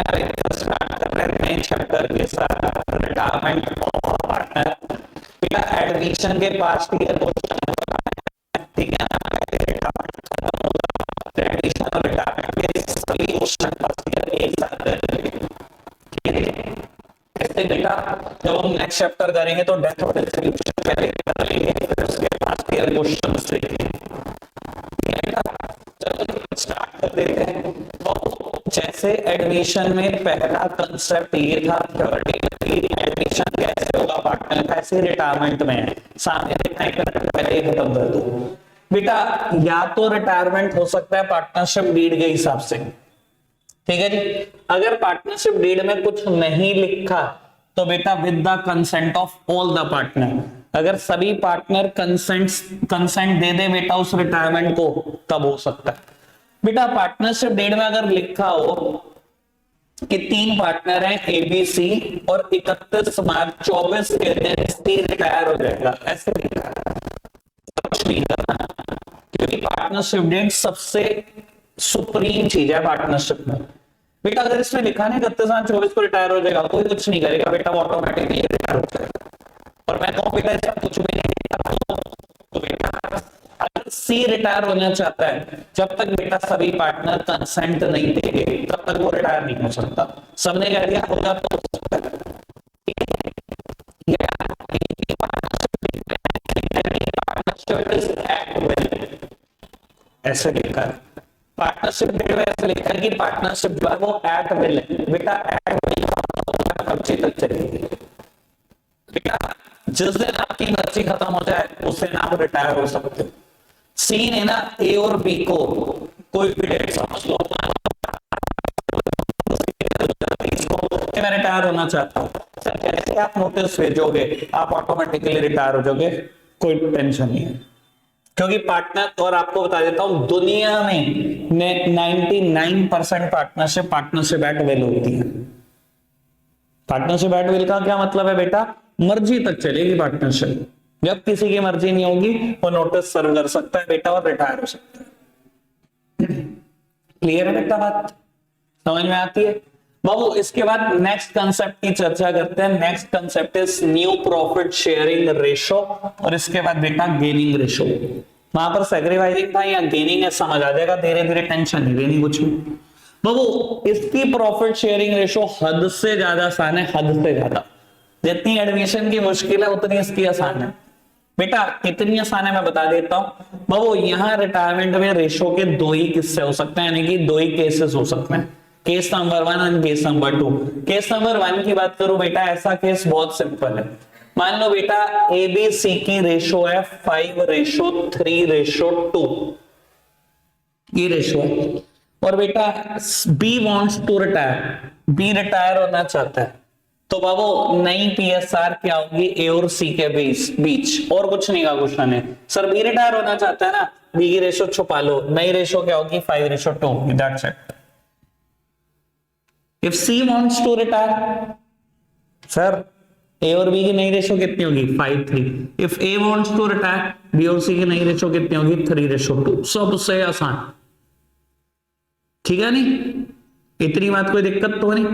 Start कर रहे हैं नए चैप्टर के साथ, रिटायरमेंट ऑफ पार्टनर। बेटा एडमिशन के पास क्लियर क्वेश्चन, ठीक है ना, रिटायरमेंट खत्म होगा, एडमिशन और रिटायरमेंट के सभी क्वेश्चन पास क्लियर एक साथ करेंगे। ऐसे बेटा जब हम नेक्स्ट चैप्टर करेंगे तो डेथ और डिस्क्रिप्शन पहले कर लेंगे, फिर उसके बाद क्लियर क्वेश्चन देखेंगे। स्टार्ट कर देते हैं। तो जैसे एडमिशन में पहला कंसेप्ट ये था थ्योरेटिकली एडमिशन कैसे होगा पार्टनर का, ऐसे रिटायरमेंट में है सामने देखना है, पहले खत्म कर दो बेटा। या तो रिटायरमेंट हो सकता है पार्टनरशिप डीड के हिसाब से, ठीक है जी। अगर पार्टनरशिप डीड में कुछ नहीं लिखा तो बेटा with the consent of all the partner, अगर सभी पार्टनर कंसेंट दे दे बेटा उस रिटायरमेंट को, तब हो सकता है बेटा। पार्टनरशिप डीड में अगर लिखा हो कि 3 पार्टनर हैं एबीसी और 31 मार्च 24 के दिन सी रिटायर हो जाएगा, ऐसे लिखा है, कुछ नहीं करना, क्योंकि पार्टनरशिप डीड सबसे सुप्रीम चीज है पार्टनरशिप में बेटा। अगर इसमें लिखा नहीं 31 मार्च 24 को रिटायर हो जाएगा, कोई कुछ नहीं करेगा बेटा, वो ऑटोमेटिकली रिटायर हो जाएगा। और मैं कहूं बेटा ऐसा कुछ भी नहीं, तो बेटा अगर सी रिटायर होना चाहता है, जब तक बेटा सभी पार्टनर कंसेंट नहीं देंगे तब तक वो रिटायर नहीं हो सकता। सबने कह दिया होगा तो हो सकता है, ऐसे लिखा है पार्टनरशिप डेट में, ऐसे लिखा है कि पार्टनरशिप जो है वो एट विल है बेटा, एट विल तक चलेगी बेटा। जिस दिन आपकी मर्जी खत्म हो जाए उस दिन आप रिटायर हो सकते हो। सीन है ना, ए और बी को कोई भी डेट समझ लो, मैं रिटायर होना चाहता हूं, जैसे आप नोटिस भेजोगे आप ऑटोमेटिकली रिटायर हो जाओगे, कोई टेंशन नहीं है। क्योंकि पार्टनर, और आपको बता देता हूं दुनिया में 99% पार्टनरशिप एट विल होती है। पार्टनरशिप एट विल का क्या मतलब है बेटा, मर्जी तक चलेगी पार्टनरशिप, जब किसी की मर्जी नहीं होगी वो नोटिस सर्व कर सकता है बेटा और रिटायर हो सकता है। क्लियर है बेटा, बात समझ में आती है बाबू। इसके बाद नेक्स्ट कंसेप्ट की चर्चा करते हैं। Next concept is new profit sharing ratio, और इसके बाद बेटा गेनिंग रेशो। वहां पर सैक्रिफाइसिंग था या गेनिंग है, समझ आ जाएगा धीरे धीरे, टेंशन नहीं लेनी कुछ भी बाबू। इसकी प्रॉफिट शेयरिंग रेशो हद से ज्यादा आसान है, हद से ज्यादा। जितनी एडमिशन की मुश्किल है उतनी इसकी आसान है बेटा। कितनी आसान है मैं बता देता हूं बाबू। यहाँ रिटायरमेंट में रेशो के 2 ही किस्से हो सकते हैं, यानी कि 2 ही केसेस हो सकते हैं, केस नंबर 1 और केस नंबर 2। केस नंबर 1 की बात करूं बेटा, ऐसा केस बहुत सिंपल है। मान लो बेटा एबीसी की रेशो है 5:3:2, ये रेशो है, और बेटा B wants to retire, B retire होना चाहता है, तो बाबू नई पीएसआर क्या होगी ए और सी के बीच, और कुछ नहीं का क्वेश्चन है। सर बी रिटायर होना चाहता है ना, बी की रेशो छुपा लो, नई रेशो क्या होगी 5:2, that's it. If C wants to retire, sir A और B की नई रेशो कितनी होगी 5:3। If A wants to retire, B और C की नई रेशो कितनी होगी 3:2। सबसे आसान, ठीक है नहीं, इतनी बात कोई दिक्कत तो नहीं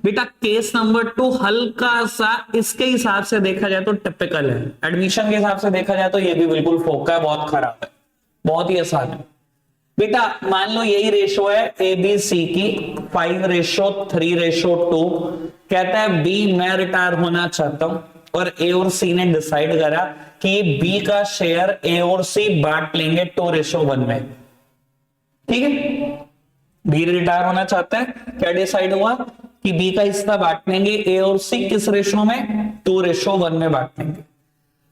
बेटा। केस नंबर 2 हल्का सा इसके हिसाब से देखा जाए तो टिपिकल है, एडमिशन के हिसाब से देखा जाए तो ये भी बिल्कुल फोका है, बहुत खराब है, बहुत ही आसान है बेटा। मान लो यही रेशो है ए बी सी की 5:3:2, कहता है बी मैं रिटायर होना चाहता हूं, और ए और सी ने डिसाइड करा कि बी का शेयर ए और सी बांट लेंगे 2:1 में, ठीक है। बी रिटायर होना चाहता है, क्या डिसाइड हुआ कि बी का हिस्सा बांट लेंगे ए और सी किस रेशो में 2:1 में बांट लेंगे।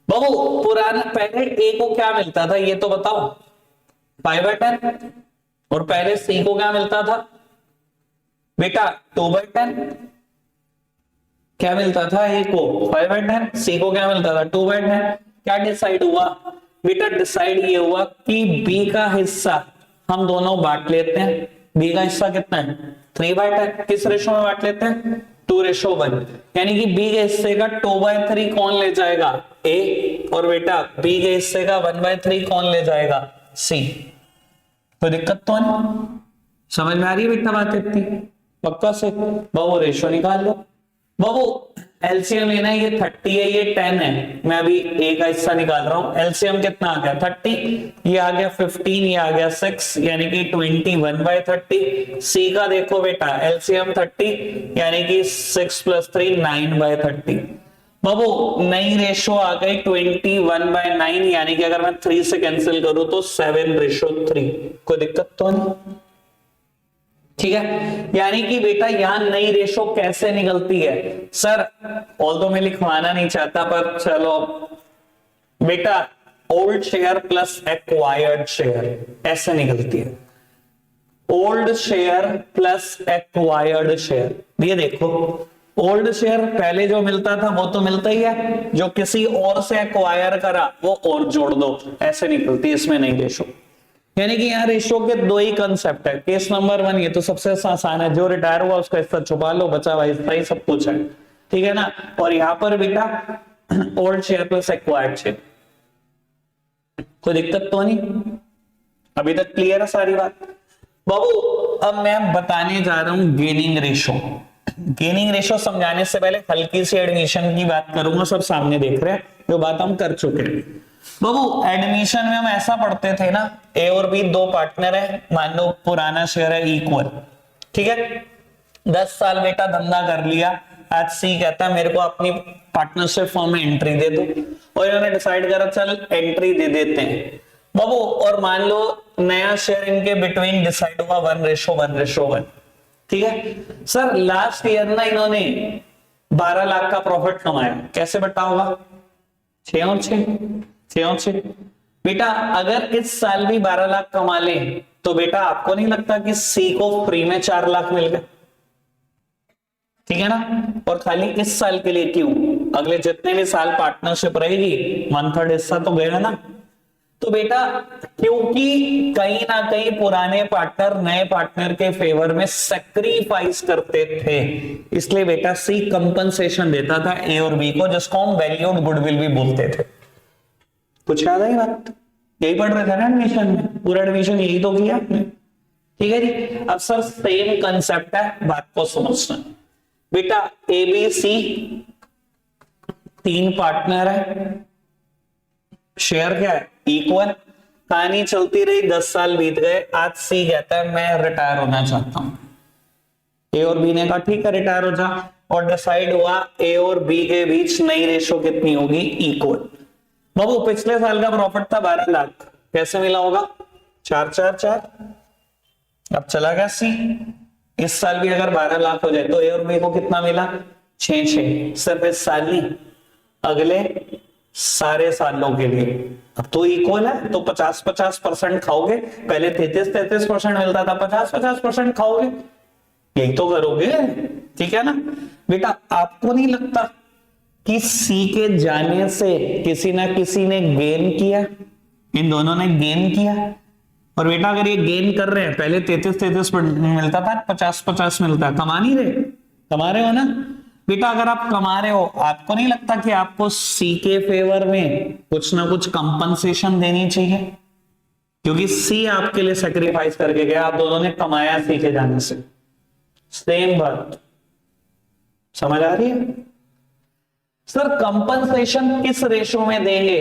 बाबू पुराना पहले ए को क्या मिलता था ये तो बताओ 5/10, और पहले सी को क्या मिलता था बेटा 2/10, क्या मिलता था ए को 5/10, सी को क्या मिलता था 2/10। क्या डिसाइड हुआ बेटा, डिसाइड ये हुआ कि बी का हिस्सा हम दोनों बांट लेते हैं। बी का हिस्सा कितना है 3/10, किस रेशो में बांट लेते हैं 2:1, यानी कि बी के हिस्से का 2/3 कौन ले जाएगा ए, और बेटा बी के हिस्से का 1/3 कौन ले जाएगा सी। तो दिक्कत तो नहीं, समझ में आ रही है बेटा बात इतनी, पक्का से बाबू रेशो निकाल लो। बाबू एलसीएम लेना है, ये 30 है, ये 10 है, मैं अभी ए का हिस्सा निकाल रहा हूं। एलसीएम कितना आ गया 30, ये आ गया 15, ये आ गया 6 यानी कि 21/30। सी का देखो बेटा एलसीएम 30 यानी कि 6 + 3 9/30। बाबू नई रेशो आ गई 21/9 यानी कि अगर मैं 3 से कैंसिल करूं तो 7:3। कोई दिक्कत तो नहीं, ठीक है। यानी कि बेटा यहां नई रेशो कैसे निकलती है सर, ऑल्दो मैं लिखवाना नहीं चाहता पर चलो बेटा, old share plus acquired share ऐसे निकलती है। Old share plus acquired share, ये देखो ओल्ड शेयर पहले जो मिलता था वो तो मिलता ही है, जो किसी और से एक्वायर करा वो और जोड़ दो, ऐसे निकलती है इसमें नई रेशो। यानी कि यहाँ रेशो के दो ही कंसेप्ट है। केस नंबर 1 ये तो सबसे आसान है, जो रिटायर हुआ उसका हिस्सा छुपा लो, बचा हुआ हिस्सा ही सब कुछ है, ठीक है ना। और यहाँ पर बेटा old share plus acquired share, कोई दिक्कत तो नहीं, अभी तक क्लियर है सारी बात। बाबू अब मैं बताने जा रहा हूं गेनिंग रेशो। गेनिंग रेशो समझाने से पहले हल्की सी एडमिशन की बात करूंगा, सब सामने देख रहे हैं, जो बात हम कर चुके हैं। बाबू एडमिशन में हम ऐसा पढ़ते थे ना, ए और बी दो पार्टनर है, मान लो पुराना शेयर है इक्वल, ठीक है। 10 साल बेटा धंधा कर लिया, आज सी कहता है मेरे को अपनी पार्टनरशिप फॉर्म में एंट्री दे दो, और इन्होंने डिसाइड करा चल एंट्री दे देते हैं बाबू। और मान लो नया शेयर इनके बिटवीन डिसाइड हुआ 1:1, ठीक है। सर लास्ट ईयर ना इन्होंने 12 लाख का प्रॉफिट कमाया, कैसे बटा होगा 6 और 6 बेटा। अगर इस साल भी 12 लाख कमा ले तो बेटा आपको नहीं लगता कि सी को फ्री में 4 लाख मिल गए, ठीक है ना। और खाली इस साल के लिए क्यों, अगले जितने भी साल पार्टनरशिप रहेगी 1/3 हिस्सा तो गया ना। तो बेटा क्योंकि कहीं ना कहीं पुराने पार्टनर नए पार्टनर के फेवर में सैक्रिफाइस करते थे, इसलिए बेटा सी कंपनसेशन देता था ए और बी को, जिसको हम वैल्यूड गुडविल भी बोलते थे। कुछ याद आई बात, यही पढ़ रहे थे ना एडमिशन में, पूरा एडमिशन यही तो किया आपने, ठीक है जी। अब सर सेम कंसेप्ट है, बात को समझना बेटा। ए बी सी 3 पार्टनर है, शेयर क्या है इक्वल, कहानी चलती रही 10 साल बीत गए, आज सी कहता है मैं रिटायर होना चाहता हूं। ए और बी ने कहा ठीक है रिटायर हो जा, और डिसाइड हुआ ए और बी के बीच नई रेशो कितनी होगी इक्वल। बाबू पिछले साल का प्रॉफिट था 12 लाख, कैसे मिला होगा 4 अब चला गया सी। इस साल भी अगर 12 लाख हो जाए तो ए और बी को कितना मिला 6 सिर्फ इस साल नहीं, अगले सारे सालों के लिए। अब तो इक्वल है तो 50% खाओगे, पहले 33% मिलता था, 50% खाओगे, यही तो करोगे, ठीक है ना बेटा। आपको नहीं लगता कि सी के जाने से किसी ना किसी ने गेन किया, इन दोनों ने गेन किया। और बेटा अगर ये गेन कर रहे हैं, पहले 33 मिलता था, 50 मिलता है, कमा रहे हो ना बेटा। अगर आप कमा रहे हो, आपको नहीं लगता कि आपको सी के फेवर में कुछ ना कुछ कंपनसेशन देनी चाहिए, क्योंकि सी आपके लिए सैक्रिफाइस करके गया, आप दोनों ने कमाया सी के जाने से। सेम बात समझ आ रही है सर। कंपनसेशन किस रेशो में देंगे,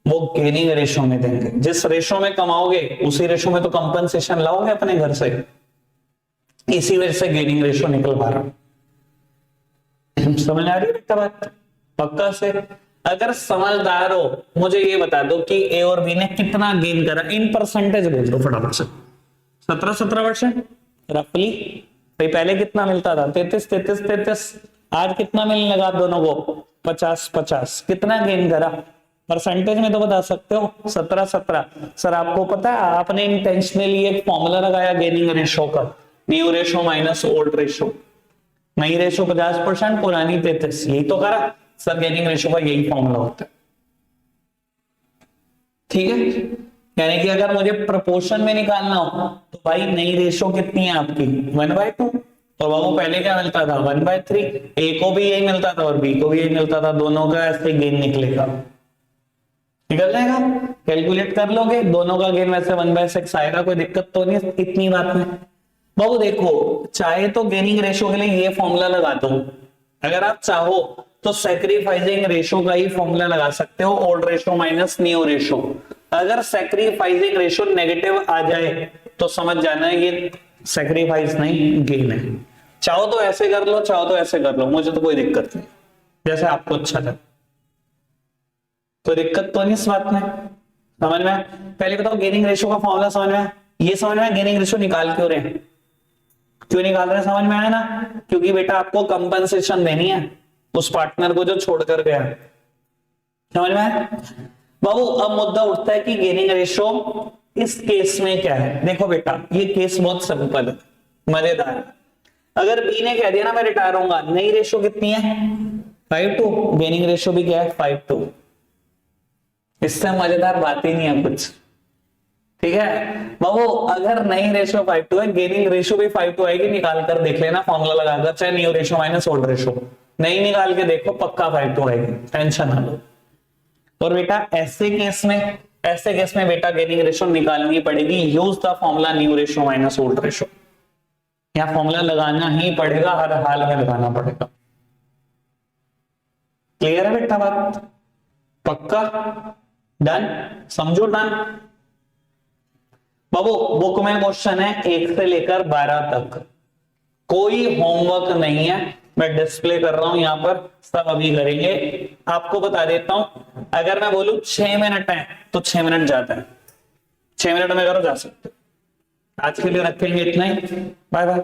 वो गेनिंग रेशो में देंगे। जिस रेशो में कमाओगे उसी रेशो में तो कंपनसेशन लाओगे अपने घर से, इसी वजह से गेनिंग रेशो निकल पा रहा। समझ आ रही है बात पक्का से। अगर समझदार हो मुझे ये बता दो कि ए और बी ने कितना गेन करा, इन परसेंटेज बोल दो फटाफट से। 17% रफली। पहले कितना मिलता था 33, आज कितना मिलने लगा दोनों को 50। कितना गेन करा परसेंटेज में तो बता सकते हो 17। सर आपको पता है आपने इंटेंशनली एक फॉर्मूला लगाया गेनिंग रेशो का, new ratio minus old ratio. नई रेशो 50%, पुरानी 33, यही तो करा सर। गेनिंग रेशो का यही फॉर्मूला होता है, ठीक है। यानी कि अगर मुझे प्रोपोर्शन में निकालना हो तो भाई नई रेशो कितनी है आपकी 1/2, और बाबू पहले क्या मिलता था 1/3। ए को भी यही मिलता था और बी को भी यही मिलता था, दोनों का ऐसे गेन निकल जाएगा। कैलकुलेट कर लोगे, दोनों का गेन वैसे 1/6 आएगा, कोई दिक्कत तो नहीं इतनी बात में। बाबू देखो, चाहे तो गेनिंग रेशियो के लिए ये फॉर्मूला लगा दो, अगर आप चाहो तो सैक्रिफाइसिंग रेशियो का ही फॉर्मूला लगा सकते हो, old ratio minus new ratio. अगर सैक्रिफाइसिंग रेशियो नेगेटिव आ जाए तो समझ जाना ये सैक्रिफाइस नहीं गेन है। चाहो तो ऐसे कर लो, चाहो तो ऐसे कर लो, मुझे तो कोई दिक्कत नहीं, जैसे आपको अच्छा लगे, कोई दिक्कत तो नहीं इस बात में। समझ में? पहले बताओ गेनिंग रेशियो का फॉर्मूला समझ में, ये समझ में गेनिंग रेशियो निकाल क्यों रहे हैं, क्यों निकाल रहे हैं, समझ में आया ना? क्योंकि बेटा आपको कंपनसेशन देनी है उस पार्टनर को जो छोड़कर गया। समझ में आया बाबू? अब मुद्दा उठता है कि गेनिंग रेशियो इस केस में क्या है। देखो बेटा, ये केस बहुत सिंपल है, मजेदार है। अगर बी ने कह दिया ना मैं रिटायर होऊंगा, नई रेशियो कितनी है 5:2, गेनिंग रेशियो भी क्या है 5:2। इससे मजेदार बात ही नहीं है कुछ, ठीक है बाबू? अगर नई रेशियो 5:2 है, गेनिंग रेशियो भी 5:2 आएगी, निकाल कर देख लेना फॉर्मूला लगाकर, चाहे new ratio minus old ratio, नहीं निकाल के देखो पक्का 5:2 आएगी, टेंशन ना लो। और बेटा ऐसे केस में बेटा गेनिंग रेशियो निकालनी पड़ेगी, use the formula new ratio minus old ratio, यहां फॉर्मूला लगाना ही पड़ेगा, हर हाल में लगाना पड़ेगा। क्लियर है बेटा बात? पक्का? डन? समझो डन? बाबू बुक में क्वेश्चन है 1 से लेकर 12 तक, कोई होमवर्क नहीं है, मैं डिस्प्ले कर रहा हूं यहां पर, सब अभी करेंगे। आपको बता देता हूं, अगर मैं बोलूं 6 मिनट है तो 6 मिनट जाता है, 6 मिनट में करो जा सकते। आज के लिए रखेंगे इतना ही, बाय बाय।